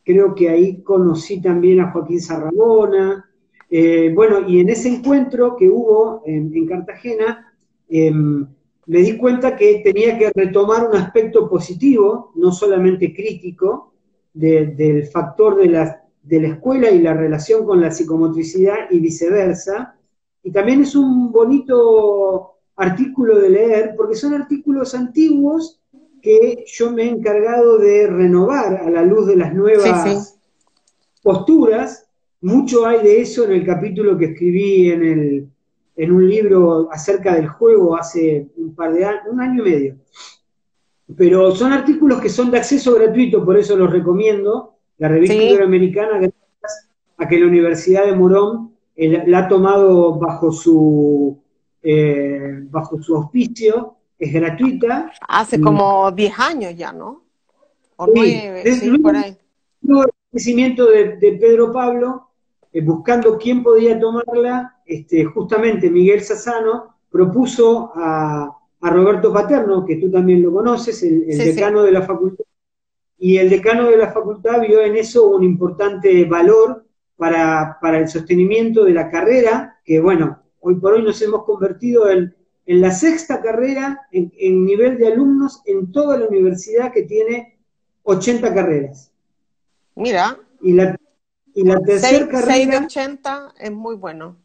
creo que ahí conocí también a Joaquín Sarrabona. Bueno, y en ese encuentro que hubo en Cartagena, me di cuenta que tenía que retomar un aspecto positivo, no solamente crítico, del factor de la escuela y la relación con la psicomotricidad y viceversa. Y también es un bonito artículo de leer, porque son artículos antiguos que yo me he encargado de renovar a la luz de las nuevas posturas. Mucho hay de eso en el capítulo que escribí en un libro acerca del juego hace un año y medio. Pero son artículos que son de acceso gratuito, por eso los recomiendo. La revista iberoamericana, gracias a que la Universidad de Morón la ha tomado bajo su auspicio, es gratuita. Hace como 10 años ya, ¿no? O 9, sí, por ahí. Luego el crecimiento de Pedro Pablo, buscando quién podía tomarla, justamente Miguel Sassano propuso a Roberto Paterno, que tú también lo conoces, el decano de la facultad, y el decano de la facultad vio en eso un importante valor para el sostenimiento de la carrera, que bueno, hoy por hoy nos hemos convertido en la sexta carrera en nivel de alumnos en toda la universidad, que tiene 80 carreras. Mira, Y la tercera 6 de carrera, 80 es muy bueno.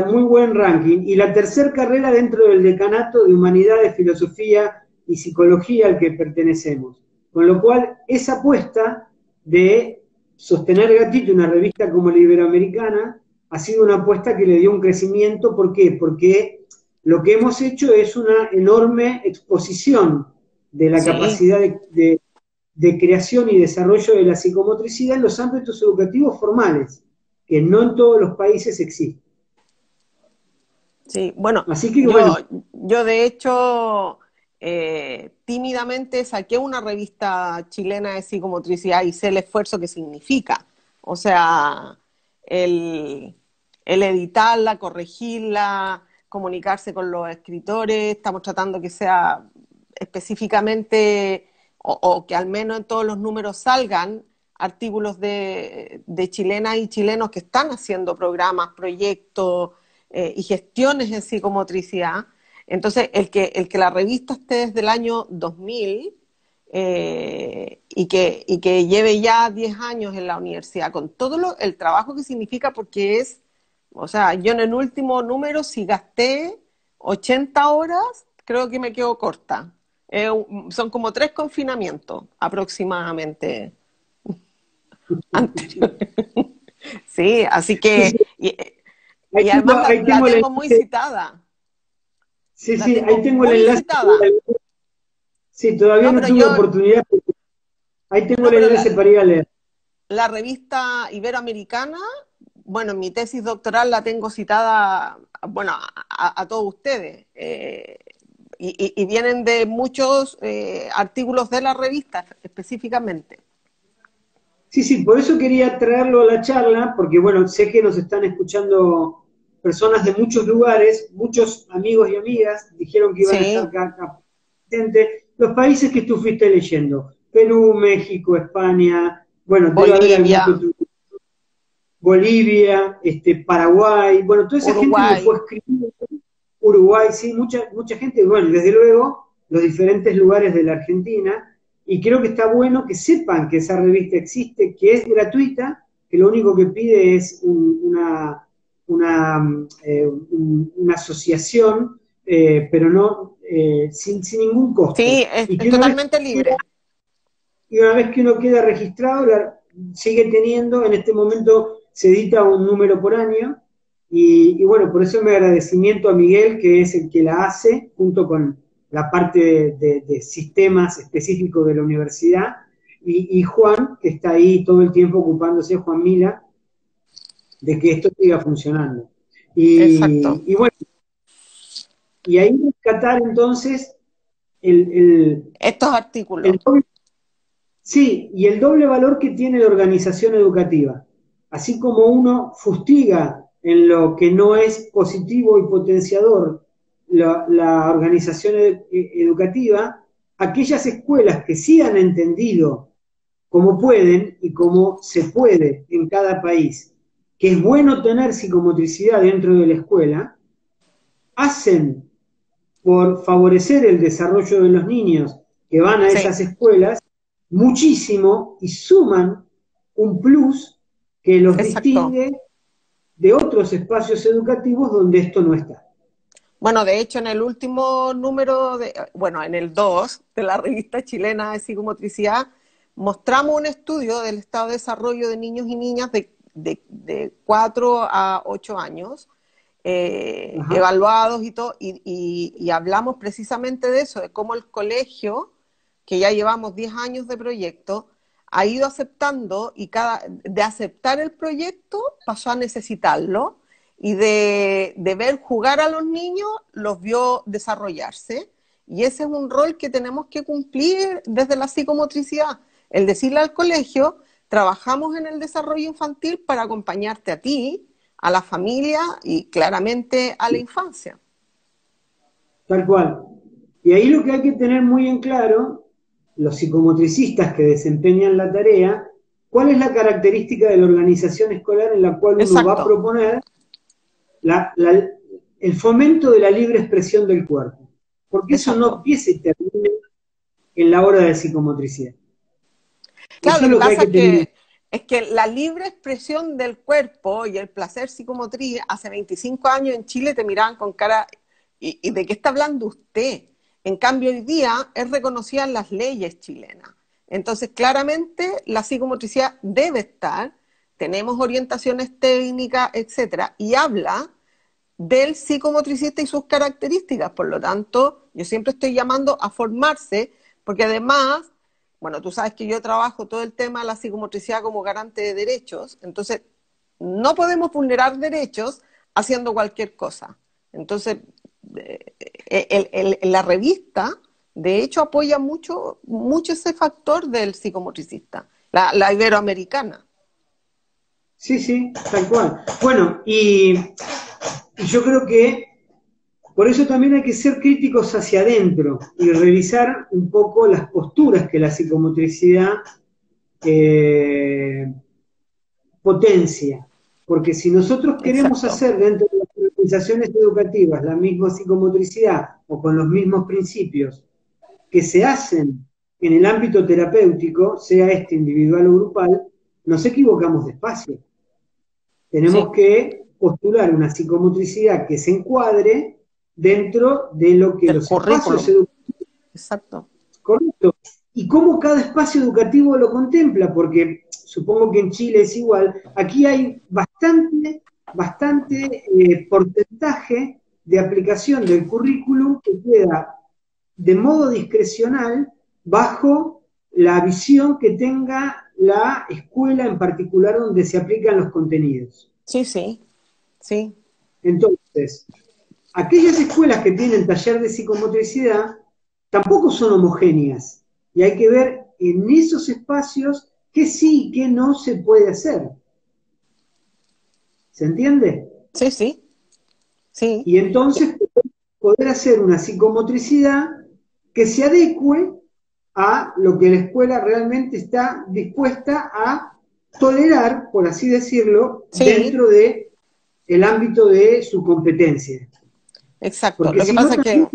muy buen ranking. Y la tercera carrera dentro del decanato de Humanidades, Filosofía y Psicología al que pertenecemos. Con lo cual, esa apuesta de sostener Gatito, una revista como la Iberoamericana, ha sido una apuesta que le dio un crecimiento. ¿Por qué? Porque lo que hemos hecho es una enorme exposición de la Sí, capacidad de creación y desarrollo de la psicomotricidad en los ámbitos educativos formales, que no en todos los países existe. sí. Bueno, Así que bueno, yo de hecho tímidamente saqué una revista chilena de psicomotricidad y sé el esfuerzo que significa. O sea, el, el editarla, corregirla, comunicarse con los escritores, estamos tratando que sea específicamente, o que al menos en todos los números salgan artículos de chilenas y chilenos que están haciendo programas, proyectos y gestiones en psicomotricidad. Entonces, el que la revista esté desde el año 2000 y que lleve ya 10 años en la universidad, con todo el trabajo que significa, porque es, o sea, yo en el último número, si gasté 80 horas, creo que me quedo corta. Son como 3 confinamientos aproximadamente anteriores. Sí, así sí, sí, que, y además ahí la tengo el tengo muy enlace, citada, sí, la sí, ahí tengo tengo el muy enlace, citada. sí, todavía No, no pero tuve oportunidad, pero ahí tengo no, el pero enlace para ir a leer. la revista Iberoamericana, bueno, en mi tesis doctoral la tengo citada, bueno, a todos ustedes, y vienen de muchos artículos de la revista específicamente. Sí, sí, por eso quería traerlo a la charla, porque bueno, sé que nos están escuchando personas de muchos lugares, muchos amigos y amigas dijeron que iban a estar Sí, acá presentes. Los países que tú fuiste leyendo, Perú, México, España, bueno, debe haber algún que Bolivia, otro, Bolivia, Paraguay, bueno, toda esa gente me fue Uruguay, escribiendo, Uruguay, sí, mucha gente, bueno, desde luego los diferentes lugares de la Argentina, y creo que está bueno que sepan que esa revista existe, que es gratuita, que lo único que pide es una asociación, pero no sin ningún costo. sí, es, Y es que una vez totalmente libre. y una vez que uno queda registrado, sigue teniendo, en este momento se edita un número por año, y bueno, por eso mi agradecimiento a Miguel, que es el que la hace, junto con la parte de sistemas específicos de la universidad, y Juan, que está ahí todo el tiempo ocupándose, Juan Mila, de que esto siga funcionando. Exacto. Y bueno, y ahí rescatar entonces el, el, Estos el artículos. Sí, y el doble valor que tiene la organización educativa. Así como uno fustiga en lo que no es positivo y potenciador la organización educativa, aquellas escuelas que sí han entendido cómo pueden y cómo se puede en cada país, que es bueno tener psicomotricidad dentro de la escuela, hacen por favorecer el desarrollo de los niños que van a Sí, esas escuelas muchísimo y suman un plus que los exacto. distingue de otros espacios educativos donde esto no está. Bueno, de hecho, en el último número, bueno, en el 2 de la revista chilena de psicomotricidad, mostramos un estudio del estado de desarrollo de niños y niñas de 4 a 8 años, Ajá. evaluados y todo, y hablamos precisamente de eso, de cómo el colegio, que ya llevamos 10 años de proyecto, ha ido aceptando y de aceptar el proyecto pasó a necesitarlo y de ver jugar a los niños los vio desarrollarse. Y ese es un rol que tenemos que cumplir desde la psicomotricidad, el decirle al colegio, trabajamos en el desarrollo infantil para acompañarte a ti, a la familia y claramente a la infancia. Tal cual. Y ahí lo que hay que tener muy en claro, los psicomotricistas que desempeñan la tarea, cuál es la característica de la organización escolar en la cual uno va a Exacto, proponer la, la, el fomento de la libre expresión del cuerpo. Porque eso no exacto. empieza y termina en la hora de psicomotricidad. Claro, Eso lo es que lo que hay pasa que tener. es que la libre expresión del cuerpo y el placer psicomotriz, hace 25 años en Chile te miraban con cara, y de qué está hablando usted? En cambio, hoy día es reconocida en las leyes chilenas. Entonces, claramente, la psicomotricidad debe estar, tenemos orientaciones técnicas, etcétera, y habla del psicomotricista y sus características. Por lo tanto, yo siempre estoy llamando a formarse, porque además, bueno, tú sabes que yo trabajo todo el tema de la psicomotricidad como garante de derechos, entonces no podemos vulnerar derechos haciendo cualquier cosa. Entonces, la revista, de hecho, apoya mucho, mucho ese factor del psicomotricista, la iberoamericana. Sí, sí, tal cual. Bueno, y yo creo que por eso también hay que ser críticos hacia adentro y revisar un poco las posturas que la psicomotricidad eh, potencia. Porque si nosotros queremos Exacto. hacer dentro de las organizaciones educativas la misma psicomotricidad o con los mismos principios que se hacen en el ámbito terapéutico, sea este individual o grupal, nos equivocamos despacio. Tenemos Sí, que postular una psicomotricidad que se encuadre dentro de lo que del los espacios currículum. educativos, Exacto. correcto, y cómo cada espacio educativo lo contempla, porque supongo que en Chile es igual, aquí hay bastante porcentaje de aplicación del currículum que queda de modo discrecional bajo la visión que tenga la escuela en particular donde se aplican los contenidos. Sí, sí, sí. Entonces, aquellas escuelas que tienen taller de psicomotricidad tampoco son homogéneas y hay que ver en esos espacios qué sí y qué no se puede hacer. ¿Se entiende? Sí, sí, sí. Y entonces poder hacer una psicomotricidad que se adecue a lo que la escuela realmente está dispuesta a tolerar, por así decirlo, Sí, dentro de el ámbito de su competencia. exacto. Porque Lo que pasa es que,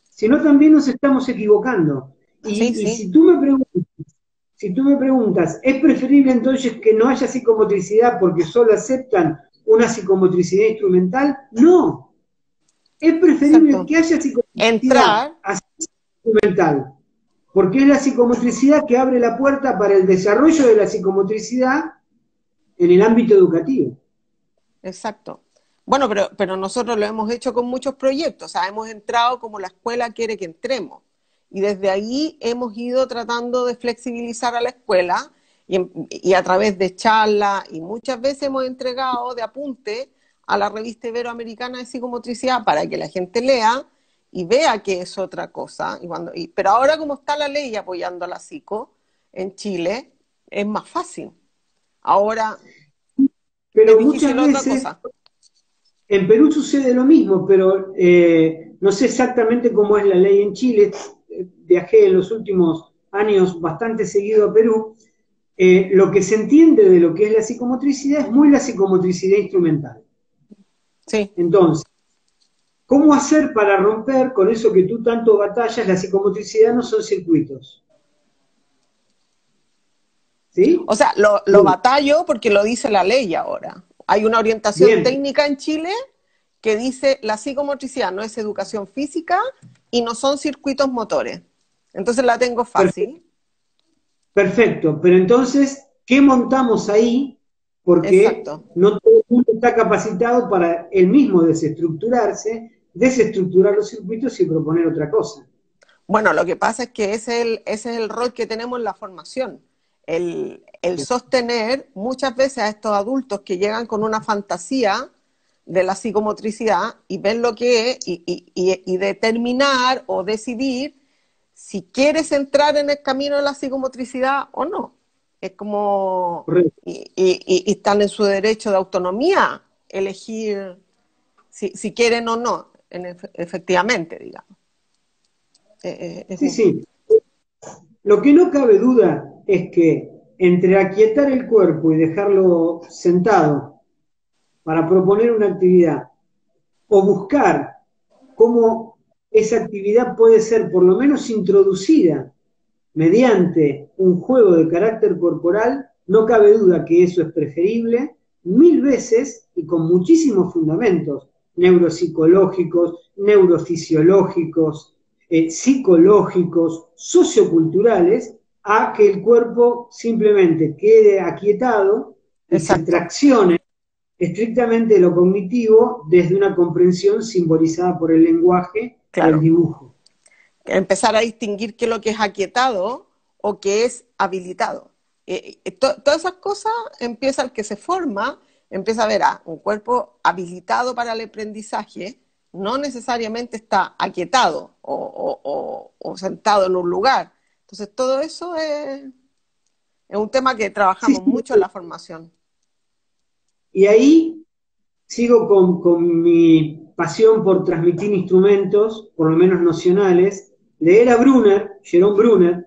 si no también nos estamos equivocando. sí, Y sí, si tú me preguntas, ¿es preferible entonces que no haya psicomotricidad porque solo aceptan una psicomotricidad instrumental? No, es preferible exacto. que haya psicomotricidad Entrar, así instrumental, porque es la psicomotricidad que abre la puerta para el desarrollo de la psicomotricidad en el ámbito educativo. exacto. Bueno, pero nosotros lo hemos hecho con muchos proyectos, o sea, hemos entrado como la escuela quiere que entremos. Y desde ahí hemos ido tratando de flexibilizar a la escuela y a través de charlas y muchas veces hemos entregado de apunte a la revista Iberoamericana de Psicomotricidad para que la gente lea y vea que es otra cosa. Pero ahora como está la ley apoyando a la psico en Chile, es más fácil. Ahora es Pero difícil muchas otra veces cosa. en Perú sucede lo mismo, pero no sé exactamente cómo es la ley en Chile. Viajé en los últimos años bastante seguido a Perú. Lo que se entiende de lo que es la psicomotricidad es muy la psicomotricidad instrumental. Sí. Entonces, ¿cómo hacer para romper con eso que tú tanto batallas? La psicomotricidad no son circuitos. ¿Sí? O sea, lo Punto. batallo porque lo dice la ley ahora. Hay una orientación Bien, técnica en Chile que dice la psicomotricidad no es educación física y no son circuitos motores. Entonces la tengo perfecto. fácil. Perfecto, pero entonces, ¿qué montamos ahí? Porque Exacto. no todo el mundo está capacitado para él mismo desestructurarse, desestructurar los circuitos y proponer otra cosa. Bueno, lo que pasa es que ese es el rol que tenemos en la formación. El sostener muchas veces a estos adultos que llegan con una fantasía de la psicomotricidad y ven lo que es y determinar o decidir si quieres entrar en el camino de la psicomotricidad o no. Es como, Correcto. y están en su derecho de autonomía elegir si quieren o no, efectivamente, digamos. Sí, sí. Lo que no cabe duda es que entre aquietar el cuerpo y dejarlo sentado para proponer una actividad o buscar cómo esa actividad puede ser por lo menos introducida mediante un juego de carácter corporal, no cabe duda que eso es preferible 1000 veces y con muchísimos fundamentos neuropsicológicos, neurofisiológicos, psicológicos, socioculturales, a que el cuerpo simplemente quede aquietado y se Exacto, traccione estrictamente lo cognitivo desde una comprensión simbolizada por el lenguaje o el claro. dibujo. Empezar a distinguir qué es lo que es aquietado o qué es habilitado. Todas esas cosas empieza el que se forma, empieza a ver un cuerpo habilitado para el aprendizaje, no necesariamente está aquietado o sentado en un lugar. Entonces todo eso es un tema que Sí, trabajamos sí. mucho en la formación. Y ahí sigo con mi pasión por transmitir instrumentos, por lo menos nocionales, leer a Brunner, Jerome Brunner,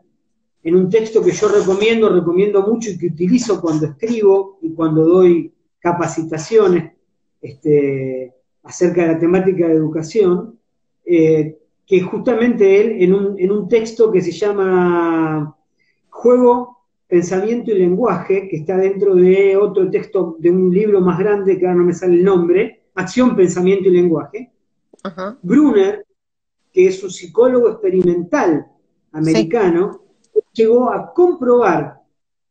en un texto que yo recomiendo mucho y que utilizo cuando escribo y cuando doy capacitaciones acerca de la temática de educación, que justamente él en un texto que se llama Juego, Pensamiento y Lenguaje, que está dentro de otro texto de un libro más grande, que ahora no me sale el nombre, Acción, Pensamiento y Lenguaje, Ajá. Brunner, que es un psicólogo experimental Sí, americano, llegó a comprobar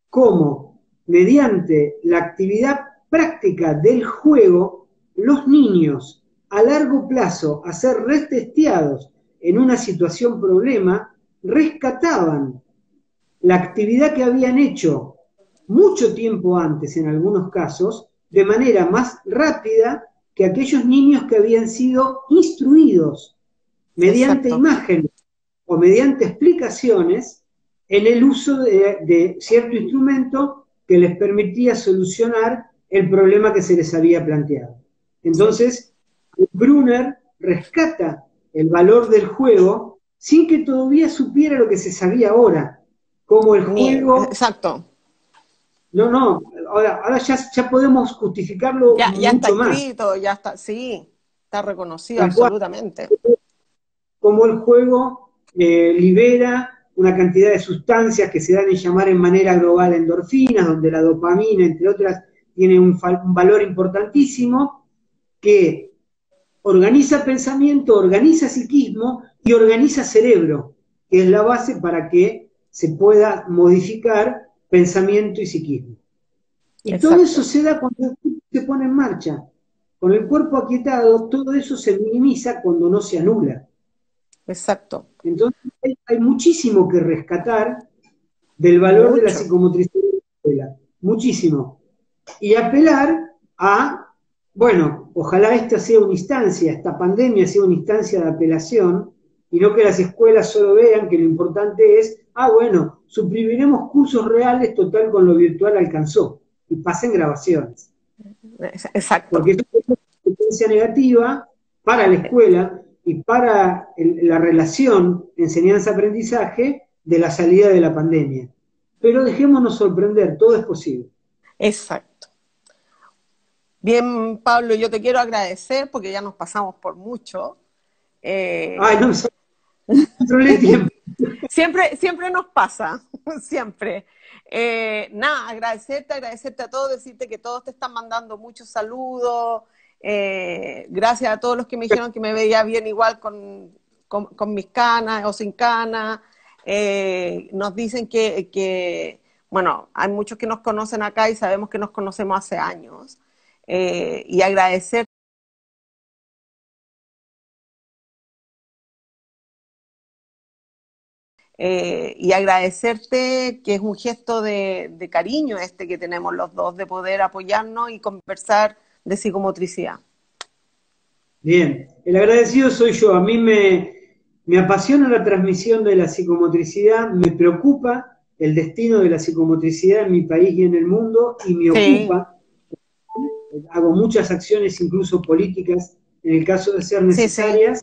cómo, mediante la actividad práctica del juego, los niños a largo plazo, a ser retesteados en una situación problema, rescataban la actividad que habían hecho mucho tiempo antes, en algunos casos, de manera más rápida que aquellos niños que habían sido instruidos mediante exacto. imágenes o mediante explicaciones en el uso de cierto instrumento que les permitía solucionar el problema que se les había planteado. Sí. Entonces, Brunner rescata el valor del juego sin que todavía supiera lo que se sabía ahora, como el juego, Exacto. no, ahora ya podemos justificarlo Ya está mucho más, escrito, ya está, sí, está reconocido tal cual, absolutamente. cómo el juego libera una cantidad de sustancias que se dan en llamar en manera global endorfinas, donde la dopamina, entre otras, tiene un valor importantísimo, que organiza pensamiento, organiza psiquismo y organiza cerebro, que es la base para que se pueda modificar pensamiento y psiquismo. Y todo eso Exacto, se da cuando el cuerpo se pone en marcha. Con el cuerpo aquietado, todo eso se minimiza cuando no se anula. exacto. Entonces hay muchísimo que rescatar del valor de la Mucho. psicomotricidad de la escuela, muchísimo. Y apelar a, bueno, ojalá esta sea una instancia, esta pandemia sea una instancia de apelación, y no que las escuelas solo vean que lo importante es, bueno, suprimiremos cursos reales, total con lo virtual alcanzó, y pasen grabaciones. Porque Exacto, es una consecuencia negativa para la escuela y para la relación enseñanza-aprendizaje de la salida de la pandemia. Pero dejémonos sorprender, todo es posible. exacto. Bien, Pablo, yo te quiero agradecer porque ya nos pasamos por mucho. Ay, Eh, no, controlé el tiempo. siempre nos pasa, siempre. Nada, agradecerte a todos, decirte que todos te están mandando muchos saludos. Gracias a todos los que me dijeron que me veía bien igual con mis canas o sin canas. Nos dicen bueno, hay muchos que nos conocen acá y sabemos que nos conocemos hace años. Y agradecer y agradecerte que es un gesto de cariño este que tenemos los dos, de poder apoyarnos y conversar de psicomotricidad. Bien, el agradecido soy yo. A mí me apasiona la transmisión de la psicomotricidad, me preocupa el destino de la psicomotricidad en mi país y en el mundo, y me Sí, ocupa, hago muchas acciones, incluso políticas, en el caso de ser sí, sí, necesarias,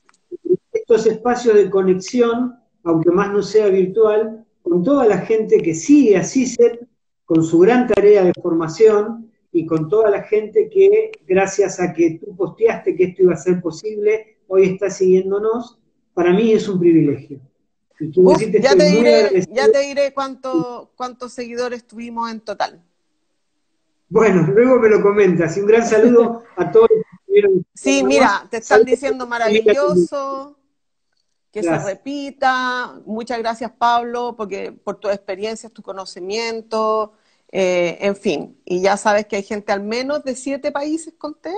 estos espacios de conexión, aunque más no sea virtual, con toda la gente que sigue a CISET, con su gran tarea de formación, y con toda la gente que, gracias a que tú posteaste que esto iba a ser posible, hoy está siguiéndonos. Para mí es un privilegio. Y quiero decirte, Ya estoy te muy diré, agradecido. cuántos seguidores tuvimos en total. Bueno, luego me lo comentas. Y un gran saludo a todos los que estuvieron Sí, escuchándonos. mira, te están Saludos a diciendo tu familia también. maravilloso, que se Gracias. repita. Muchas gracias, Pablo, porque por tus experiencias, tu conocimiento, en fin. Y ya sabes que hay gente al menos de 7 países, conté,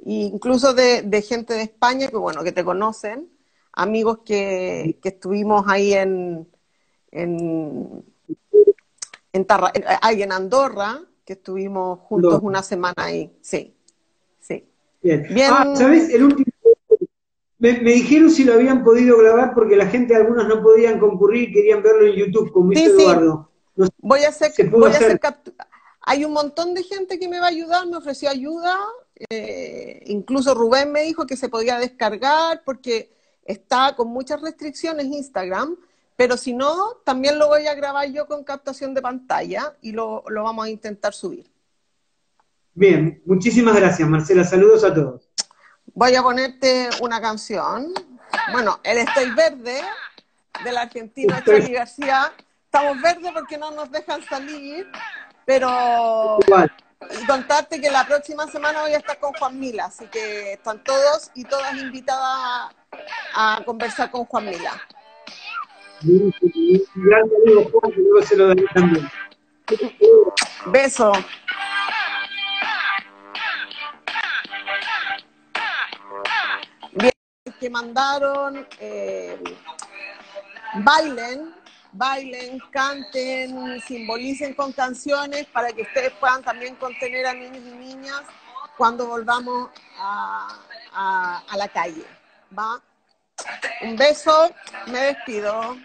e incluso de gente de España, que bueno, que te conocen, amigos que estuvimos ahí en, en Andorra, que estuvimos juntos una semana ahí. Sí, sí. Bien. Ah, ¿sabes? Bien, El último. Me dijeron si lo habían podido grabar porque la gente, algunos no podían concurrir, querían verlo en YouTube, como sí, hizo sí. Eduardo. No sé Voy a hacer, si se pudo voy a hacer. hacer hay un montón de gente que me va a ayudar, me ofreció ayuda, incluso Rubén me dijo que se podía descargar porque está con muchas restricciones Instagram, pero si no, también lo voy a grabar yo con captación de pantalla y lo vamos a intentar subir. Bien, muchísimas gracias, Marcela. Saludos a todos. Voy a ponerte una canción. Bueno, el Estoy Verde, del argentino Estoy Charly García. Estamos verdes porque no nos dejan salir, pero igual. y contarte que la próxima semana voy a estar con Juan Mila, así que están todos y todas invitadas a conversar con Juan Mila. Un gran saludo, Juan, que luego se lo daré también. Beso. Bien, que mandaron, bailen, bailen, canten, simbolicen con canciones para que ustedes puedan también contener a niños y niñas cuando volvamos a la calle. ¿Va? Un beso, me despido.